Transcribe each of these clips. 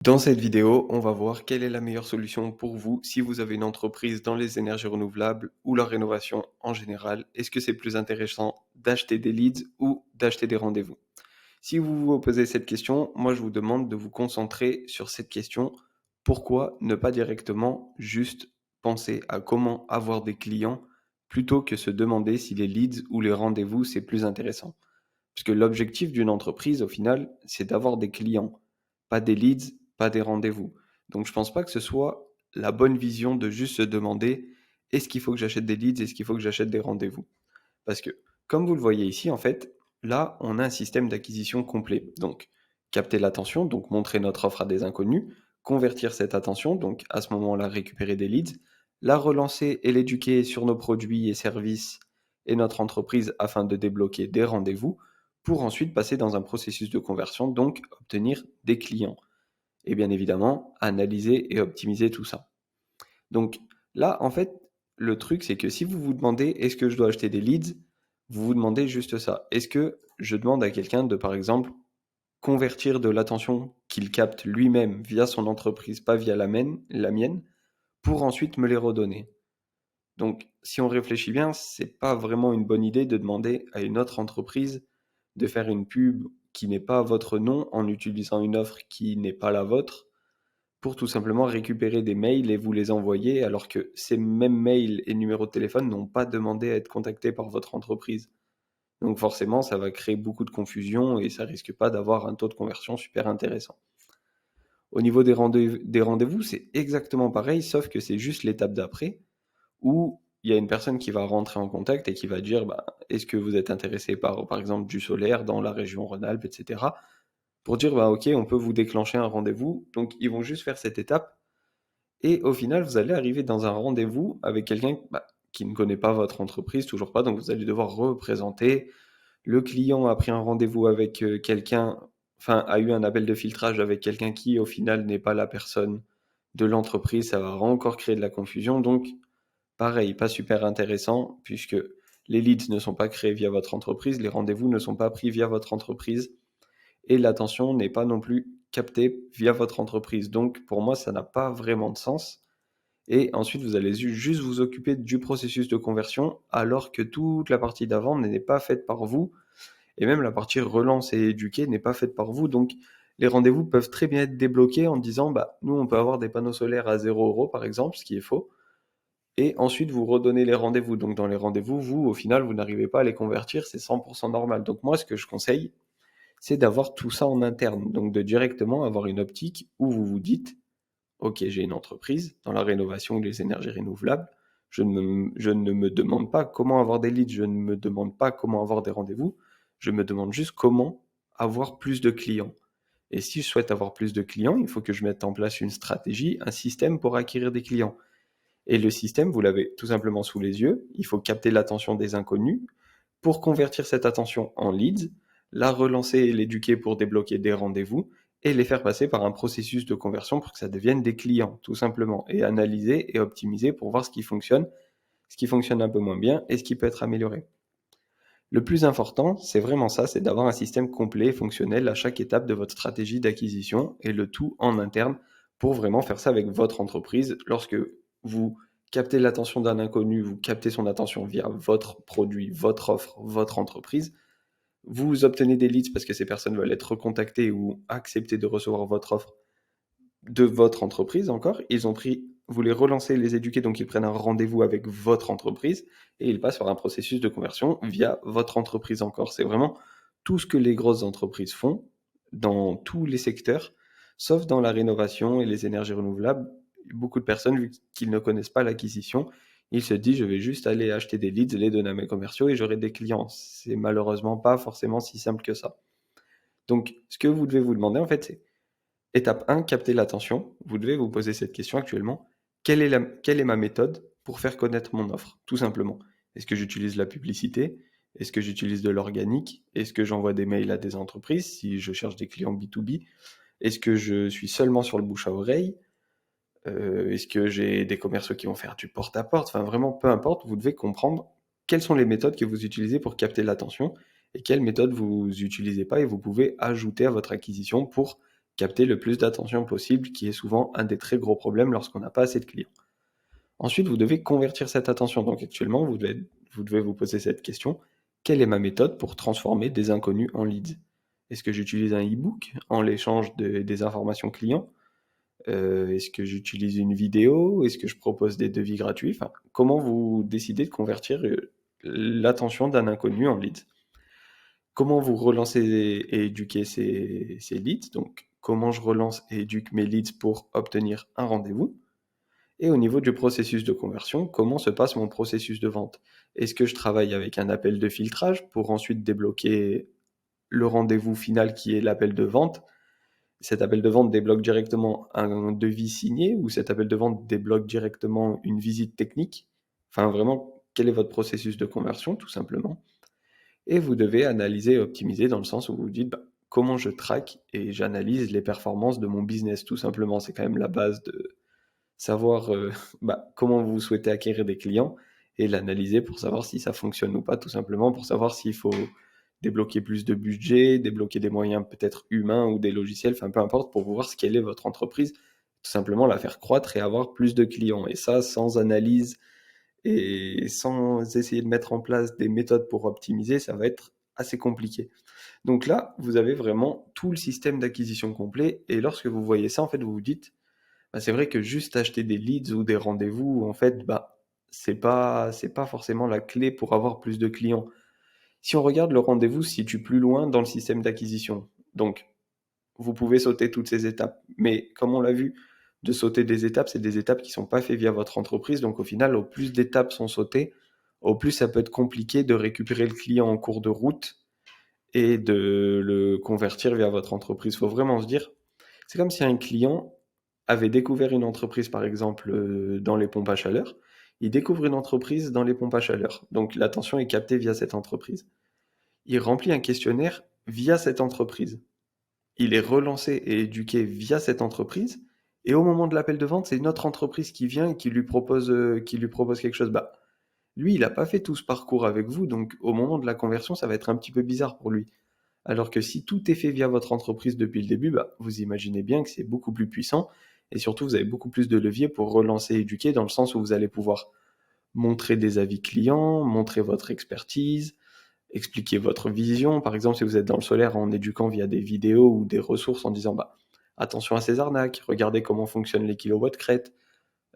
Dans cette vidéo, on va voir quelle est la meilleure solution pour vous si vous avez une entreprise dans les énergies renouvelables ou la rénovation en général. Est-ce que c'est plus intéressant d'acheter des leads ou d'acheter des rendez-vous? Si vous vous posez cette question, moi je vous demande de vous concentrer sur cette question. Pourquoi ne pas directement juste penser à comment avoir des clients plutôt que se demander si les leads ou les rendez-vous c'est plus intéressant? Puisque l'objectif d'une entreprise, au final, c'est d'avoir des clients, pas des leads, pas des rendez-vous. Donc je pense pas que ce soit la bonne vision de juste se demander: «Est-ce qu'il faut que j'achète des leads? Est-ce qu'il faut que j'achète des rendez-vous?» Parce que, comme vous le voyez ici, en fait, là, on a un système d'acquisition complet. Donc, capter l'attention, donc montrer notre offre à des inconnus, convertir cette attention, donc à ce moment-là, récupérer des leads, la relancer et l'éduquer sur nos produits et services et notre entreprise afin de débloquer des rendez-vous, pour ensuite passer dans un processus de conversion, donc obtenir des clients. Et bien évidemment, analyser et optimiser tout ça. Donc là, en fait, le truc, c'est que si vous vous demandez: «Est-ce que je dois acheter des leads?» vous vous demandez juste ça. Est-ce que je demande à quelqu'un de, par exemple, convertir de l'attention qu'il capte lui-même via son entreprise, pas via la mienne, pour ensuite me les redonner? Donc si on réfléchit bien, c'est pas vraiment une bonne idée de demander à une autre entreprise de faire une pub qui n'est pas à votre nom, en utilisant une offre qui n'est pas la vôtre, pour tout simplement récupérer des mails et vous les envoyer, alors que ces mêmes mails et numéros de téléphone n'ont pas demandé à être contactés par votre entreprise. Donc forcément, ça va créer beaucoup de confusion et ça risque pas d'avoir un taux de conversion super intéressant. Au niveau des rendez-vous, c'est exactement pareil, sauf que c'est juste l'étape d'après, où il y a une personne qui va rentrer en contact et qui va dire: «Bah, est-ce que vous êtes intéressé par exemple, du solaire dans la région Rhône-Alpes?» et cetera. Pour dire: «Bah, OK, on peut vous déclencher un rendez-vous». Donc ils vont juste faire cette étape et au final, vous allez arriver dans un rendez-vous avec quelqu'un, bah, qui ne connaît pas votre entreprise, toujours pas, donc vous allez devoir représenter. Le client a pris un rendez-vous avec, quelqu'un, enfin, a eu un appel de filtrage avec quelqu'un qui, au final, n'est pas la personne de l'entreprise. Ça va encore créer de la confusion, donc pareil, pas super intéressant puisque les leads ne sont pas créés via votre entreprise, les rendez-vous ne sont pas pris via votre entreprise et l'attention n'est pas non plus captée via votre entreprise. Donc pour moi, ça n'a pas vraiment de sens et ensuite vous allez juste vous occuper du processus de conversion alors que toute la partie d'avant n'est pas faite par vous et même la partie relance et éduquer n'est pas faite par vous. Donc les rendez-vous peuvent très bien être débloqués en disant: «Bah, nous, on peut avoir des panneaux solaires à 0 € par exemple», ce qui est faux, et ensuite vous redonnez les rendez-vous. Donc dans les rendez-vous, vous, au final, vous n'arrivez pas à les convertir, c'est 100 normal. Donc moi, ce que je conseille, c'est d'avoir tout ça en interne. Donc de directement avoir une optique où vous vous dites: «OK, j'ai une entreprise dans la rénovation ou les énergies renouvelables. Je ne me demande pas comment avoir des leads, je ne me demande pas comment avoir des rendez-vous, je me demande juste comment avoir plus de clients. Et si je souhaite avoir plus de clients, il faut que je mette en place une stratégie, un système pour acquérir des clients. Et le système, vous l'avez tout simplement sous les yeux. Il faut capter l'attention des inconnus pour convertir cette attention en leads, la relancer et l'éduquer pour débloquer des rendez-vous et les faire passer par un processus de conversion pour que ça devienne des clients, tout simplement, et analyser et optimiser pour voir ce qui fonctionne un peu moins bien et ce qui peut être amélioré. Le plus important, c'est vraiment ça, c'est d'avoir un système complet et fonctionnel à chaque étape de votre stratégie d'acquisition et le tout en interne pour vraiment faire ça avec votre entreprise. Lorsque vous captez l'attention d'un inconnu, vous captez son attention via votre produit, votre offre, votre entreprise, vous obtenez des leads parce que ces personnes veulent être recontactées ou accepter de recevoir votre offre de votre entreprise encore. Ils ont pris, vous les relancez, les éduquez, donc ils prennent un rendez-vous avec votre entreprise et ils passent par un processus de conversion via votre entreprise encore. C'est vraiment tout ce que les grosses entreprises font dans tous les secteurs, sauf dans la rénovation et les énergies renouvelables. Beaucoup de personnes, vu qu'ils ne connaissent pas l'acquisition, ils se disent: «Je vais juste aller acheter des leads, les donner à mes commerciaux et j'aurai des clients». C'est malheureusement pas forcément si simple que ça. Donc ce que vous devez vous demander, en fait, c'est: étape 1, capter l'attention. Vous devez vous poser cette question actuellement. Quelle est ma méthode pour faire connaître mon offre? Tout simplement. Est-ce que j'utilise la publicité? Est-ce que j'utilise de l'organique? Est-ce que j'envoie des mails à des entreprises si je cherche des clients B2B? Est-ce que je suis seulement sur le bouche à oreille? Est-ce que j'ai des commerciaux qui vont faire du porte-à-porte? Enfin, vraiment, peu importe, vous devez comprendre quelles sont les méthodes que vous utilisez pour capter l'attention et quelles méthodes vous utilisez pas et vous pouvez ajouter à votre acquisition pour capter le plus d'attention possible, qui est souvent un des très gros problèmes lorsqu'on n'a pas assez de clients. Ensuite, vous devez convertir cette attention. Donc actuellement, vous devez vous poser cette question: quelle est ma méthode pour transformer des inconnus en leads? Est-ce que j'utilise un e-book en l'échange des informations clients? Est-ce que j'utilise une vidéo? Est-ce que je propose des devis gratuits? Enfin, comment vous décidez de convertir, l'attention d'un inconnu en leads? Comment vous relancez et éduquez ces leads? Donc, comment je relance et éduque mes leads pour obtenir un rendez-vous? Et au niveau du processus de conversion, comment se passe mon processus de vente? Est-ce que je travaille avec un appel de filtrage pour ensuite débloquer le rendez-vous final qui est l'appel de vente? Cet appel de vente débloque directement un devis signé ou cet appel de vente débloque directement une visite technique? Enfin, vraiment, quel est votre processus de conversion, tout simplement? Et vous devez analyser et optimiser dans le sens où vous vous dites: «Bah, comment je traque et j'analyse les performances de mon business?» Tout simplement, c'est quand même la base de savoir, bah, comment vous souhaitez acquérir des clients et l'analyser pour savoir si ça fonctionne ou pas, tout simplement pour savoir s'il faut débloquer plus de budget, débloquer des moyens peut-être humains ou des logiciels, enfin peu importe, pour voir ce quelle est votre entreprise. Tout simplement la faire croître et avoir plus de clients et ça sans analyse et sans essayer de mettre en place des méthodes pour optimiser, ça va être assez compliqué. Donc là, vous avez vraiment tout le système d'acquisition complet et lorsque vous voyez ça, en fait, vous vous dites: «Bah, c'est vrai que juste acheter des leads ou des rendez-vous, en fait, bah, c'est pas forcément la clé pour avoir plus de clients». Si on regarde, le rendez-vous se situe plus loin dans le système d'acquisition. Donc vous pouvez sauter toutes ces étapes. Mais comme on l'a vu, de sauter des étapes, c'est des étapes qui sont pas faites via votre entreprise. Donc au final, au plus d'étapes sont sautées, au plus ça peut être compliqué de récupérer le client en cours de route et de le convertir via votre entreprise. Il faut vraiment se dire, c'est comme si un client avait découvert une entreprise, par exemple, dans les pompes à chaleur. Il découvre une entreprise dans les pompes à chaleur. Donc l'attention est captée via cette entreprise. Il remplit un questionnaire via cette entreprise. Il est relancé et éduqué via cette entreprise. Et au moment de l'appel de vente, c'est une autre entreprise qui vient et qui lui propose quelque chose. Bah, lui, il n'a pas fait tout ce parcours avec vous, donc au moment de la conversion, ça va être un petit peu bizarre pour lui. Alors que si tout est fait via votre entreprise depuis le début, bah, vous imaginez bien que c'est beaucoup plus puissant et surtout vous avez beaucoup plus de leviers pour relancer et éduquer dans le sens où vous allez pouvoir montrer des avis clients, montrer votre expertise, expliquer votre vision. Par exemple, si vous êtes dans le solaire, en éduquant via des vidéos ou des ressources en disant: «Bah, attention à ces arnaques, regardez comment fonctionnent les kilowatts crête,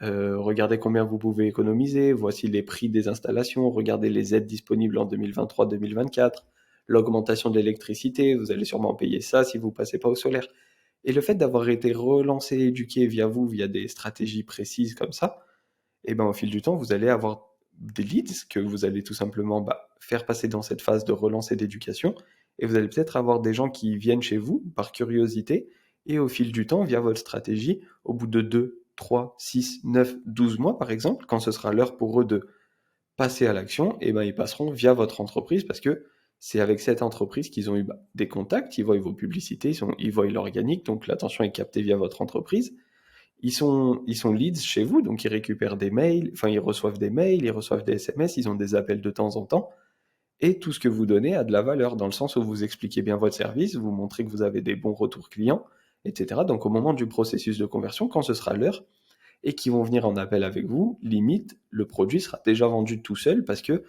regardez combien vous pouvez économiser, voici les prix des installations, regardez les aides disponibles en 2023-2024, l'augmentation de l'électricité, vous allez sûrement payer ça si vous passez pas au solaire». Et le fait d'avoir été relancé, éduqué via vous, via des stratégies précises comme ça, et ben, au fil du temps, vous allez avoir des leads que vous allez tout simplement, bah, faire passer dans cette phase de relance et d'éducation et vous allez peut-être avoir des gens qui viennent chez vous par curiosité et au fil du temps, via votre stratégie, au bout de 2, 3, 6, 9, 12 mois, par exemple, quand ce sera l'heure pour eux de passer à l'action, et ben, ils passeront via votre entreprise parce que c'est avec cette entreprise qu'ils ont eu, bah, des contacts, ils voient vos publicités, ils voient l'organique, donc l'attention est captée via votre entreprise. Ils sont leads chez vous, donc ils récupèrent des mails, enfin ils reçoivent des mails, ils reçoivent des SMS, ils ont des appels de temps en temps et tout ce que vous donnez a de la valeur dans le sens où vous expliquez bien votre service, vous montrez que vous avez des bons retours clients et cetera. Donc au moment du processus de conversion, quand ce sera l'heure et qu'ils vont venir en appel avec vous, limite, le produit sera déjà vendu tout seul parce que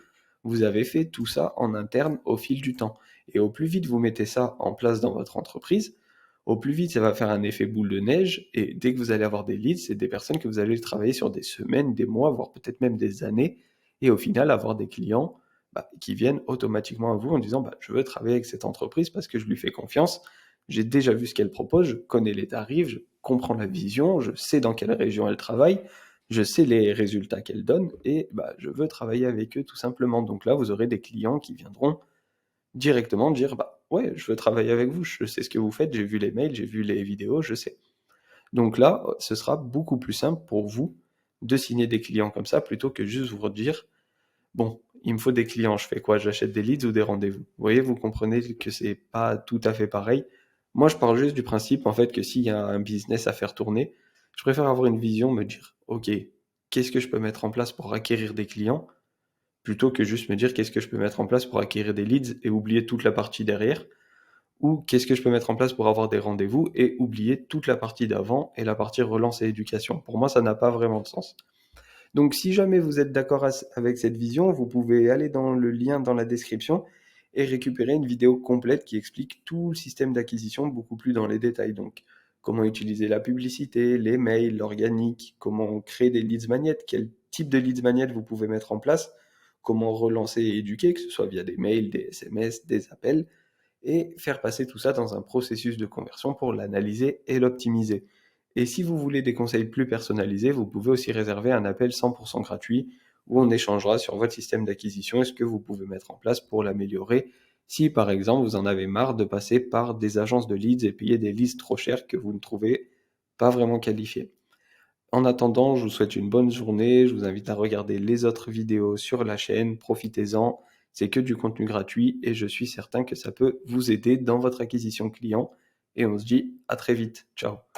vous avez fait tout ça en interne au fil du temps et au plus vite vous mettez ça en place dans votre entreprise, au plus vite ça va faire un effet boule de neige et dès que vous allez avoir des leads, c'est des personnes que vous allez travailler sur des semaines, des mois, voire peut-être même des années et au final avoir des clients, bah, qui viennent automatiquement à vous en disant: «Bah, je veux travailler avec cette entreprise parce que je lui fais confiance. J'ai déjà vu ce qu'elle propose, je connais les tarifs, je comprends la vision, je sais dans quelle région elle travaille, je sais les résultats qu'elle donne et bah, je veux travailler avec eux tout simplement». Donc là, vous aurez des clients qui viendront directement dire: «Bah, ouais, je veux travailler avec vous, je sais ce que vous faites, j'ai vu les mails, j'ai vu les vidéos, je sais». Donc là, ce sera beaucoup plus simple pour vous de signer des clients comme ça plutôt que juste vous dire: «Bon, il me faut des clients, je fais quoi? J'achète des leads ou des rendez-vous?» Vous voyez, vous comprenez que c'est pas tout à fait pareil. Moi, je pars juste du principe, en fait, que s'il y a un business à faire tourner, je préfère avoir une vision, me dire: «OK, qu'est-ce que je peux mettre en place pour acquérir des clients?» plutôt que juste me dire: «Qu'est-ce que je peux mettre en place pour acquérir des leads?» et oublier toute la partie derrière. ou qu'est-ce que je peux mettre en place pour avoir des rendez-vous et oublier toute la partie d'avant et la partie relance et éducation. Pour moi, ça n'a pas vraiment de sens. Donc si jamais vous êtes d'accord avec cette vision, vous pouvez aller dans le lien dans la description et récupérer une vidéo complète qui explique tout le système d'acquisition beaucoup plus dans les détails. Donc comment utiliser la publicité, les mails, l'organique, comment créer des leads magnets, quel type de leads magnets vous pouvez mettre en place, comment relancer et éduquer, que ce soit via des mails, des SMS, des appels, et faire passer tout ça dans un processus de conversion pour l'analyser et l'optimiser. Et si vous voulez des conseils plus personnalisés, vous pouvez aussi réserver un appel 100% gratuit où on échangera sur votre système d'acquisition et ce que vous pouvez mettre en place pour l'améliorer. Si par exemple vous en avez marre de passer par des agences de leads et payer des leads trop chères que vous ne trouvez pas vraiment qualifiées. En attendant, je vous souhaite une bonne journée. Je vous invite à regarder les autres vidéos sur la chaîne. Profitez-en. C'est que du contenu gratuit et je suis certain que ça peut vous aider dans votre acquisition client. Et on se dit à très vite. Ciao.